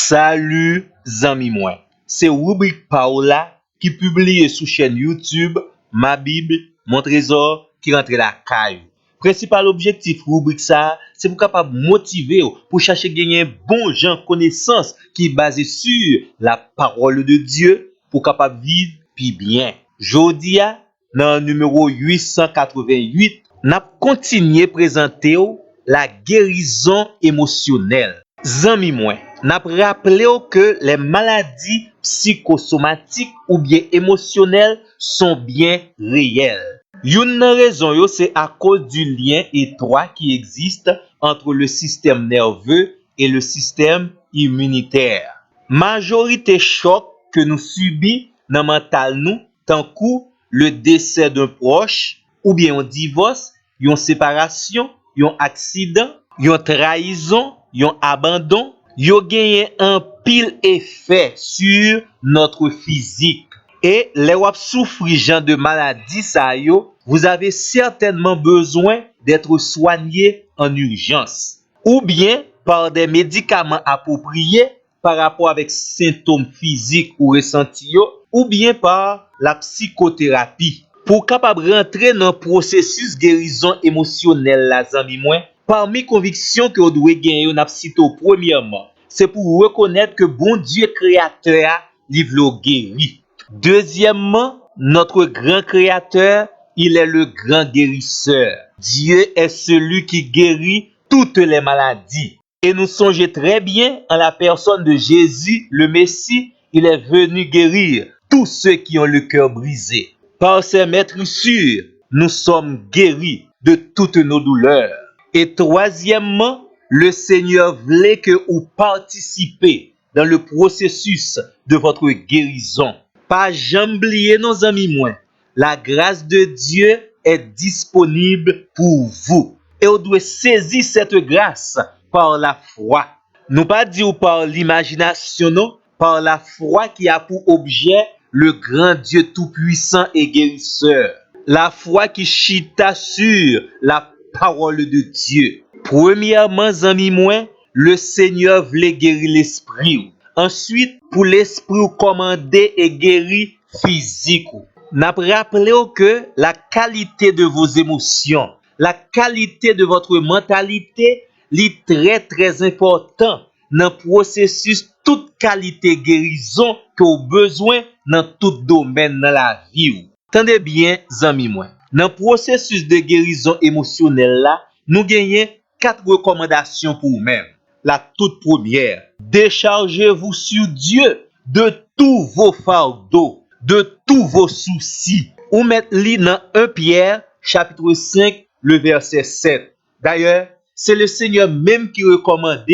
Salut zami moi. C'est rubrique Paola qui publie sur chaîne YouTube Ma Bible, mon trésor qui rentre la caille. Principal objectif rubrique ça, c'est pour capable motiver pour chercher gagner bon gens connaissance qui est basé sur la parole de Dieu pour capable vivre puis bien. Jodia dans le numéro 888, n'a continué présenter la guérison émotionnelle. Zami moi, n'a rappelé que les maladies psychosomatiques ou bien émotionnelles sont bien réelles. Une raison c'est à cause du lien étroit qui existe entre le système nerveux et le système immunitaire. Majorité choc que nous subissons dans le mental nous, tant que le décès d'un proche ou bien un divorce, une séparation, un accident, une trahison, un abandon, yo gagné un pile effet sur notre physique. Et les wap souffri genre de maladie ça yo, vous avez certainement besoin d'être soigné en urgence ou bien par des médicaments appropriés par rapport avec symptômes physiques ou ressentis yo, ou bien par la psychothérapie. Pour capable rentrer dans le processus guérison émotionnelle la zami moi, parmi convictions que vous devez gagner n'a cité premièrement, c'est pour reconnaître que bon Dieu créateur livre guéri. Deuxièmement, notre grand créateur, il est le grand guérisseur. Dieu est celui qui guérit toutes les maladies. Et nous songeons très bien en la personne de Jésus, le Messie, il est venu guérir tous ceux qui ont le cœur brisé. Par ses maîtrissures, nous sommes guéris de toutes nos douleurs. Et troisièmement, le Seigneur voulait que vous participez dans le processus de votre guérison. Pas jamais oublier nos amis moi. La grâce de Dieu est disponible pour vous. Et vous devez saisir cette grâce par la foi. Nous pas dire par l'imagination, non, par la foi qui a pour objet le grand Dieu tout-puissant et guérisseur. La foi qui chita sur la parole de Dieu. Premièrement, amis moi, le Seigneur voulait guérir l'esprit. Ensuite, pour l'esprit commander et guérir physique. N'a rappelé que la qualité de vos émotions, la qualité de votre mentalité, est très très important dans le processus toute qualité guérison que vous avez besoin dans tout domaine dans la vie. Tendez bien, amis moi. Dans le processus de guérison émotionnelle là, nous gagnons 4 recommandations pour vous-même. La toute première, déchargez-vous sur Dieu de tous vos fardeaux, de tous vos soucis. Ou mettez-les dans 1 Pierre, chapitre 5, le verset 7. D'ailleurs, c'est le Seigneur même qui recommande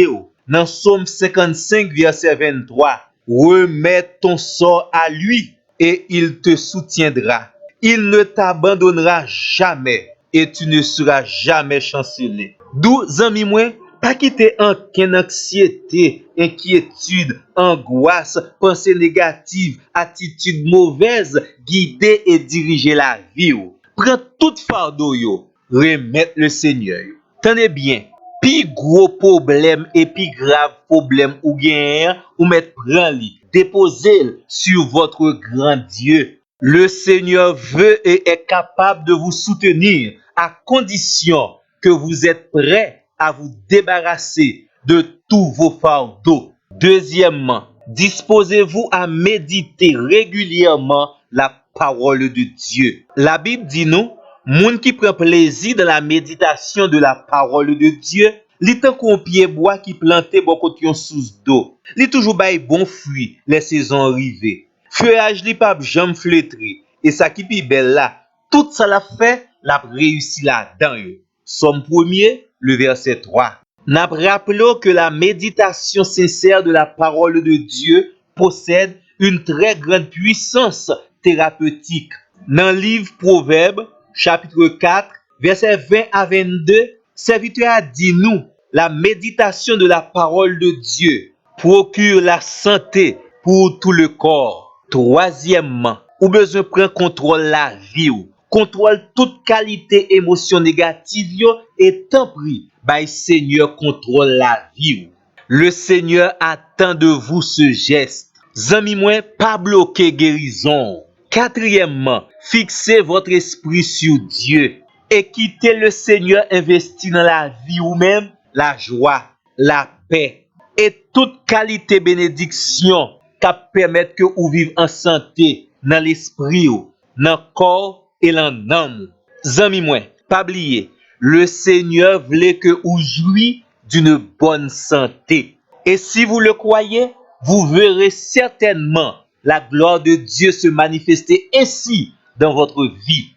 dans Psaume 55, verset 23. Remets ton sort à lui et il te soutiendra. Il ne t'abandonnera jamais et tu ne seras jamais chancelé. D'où, amis moi, pas quitter aucune anxiété, inquiétude, angoisse, pensée négative, attitude mauvaise, guider et diriger la vie. Prends tout fardeau yo, remettre le Seigneur. Tenez bien, pi gros problème et pi grave problème ou gain, ou mettre prend li, déposez-le sur votre grand Dieu. Le Seigneur veut et est capable de vous soutenir à condition que vous êtes prêts à vous débarrasser de tous vos fardeaux. Deuxièmement, disposez-vous à méditer régulièrement la parole de Dieu. La Bible dit nous, moun qui prend plaisir dans la méditation de la parole de Dieu, li tan kon pied bois qui planté bon côté sous d'eau. Li toujours bay bon fruit les saisons arrivées. Feuillage li pas jamais flétri et ça qui pi belle là, tout ça la fait, la réussi là-dedans yo. Somme 1er, le verset 3. N'a rappelons que la méditation sincère de la parole de Dieu possède une très grande puissance thérapeutique. Dans le livre Proverbes, chapitre 4, verset 20 à 22, serviteur a dit nous, la méditation de la parole de Dieu procure la santé pour tout le corps. Troisièmement, ou besoin prendre contrôle la vie ou contrôle toute qualité émotion négative yo et tant pris by Seigneur contrôle la vie ou. Le Seigneur attend de vous ce geste. Zami moi, pas bloquer guérison. Quatrièmement, fixez votre esprit sur Dieu et quittez le Seigneur investir dans la vie ou même la joie, la paix et toute qualité bénédiction qui permettre que vous vivez en santé dans l'esprit, dans le corps et dans l'âme. Zami moi, pas oublier, le Seigneur voulait que vous jouiez d'une bonne santé. Et si vous le croyez, vous verrez certainement la gloire de Dieu se manifester ainsi dans votre vie.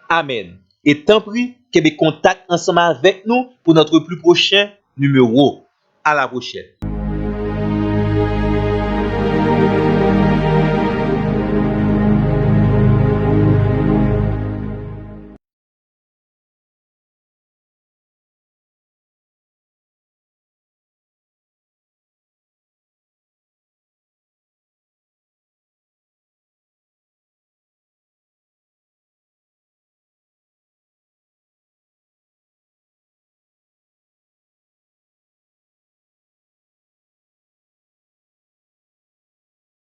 Amen. Et tant pis, que des contacts ensemble avec nous pour notre plus prochain numéro. À la prochaine.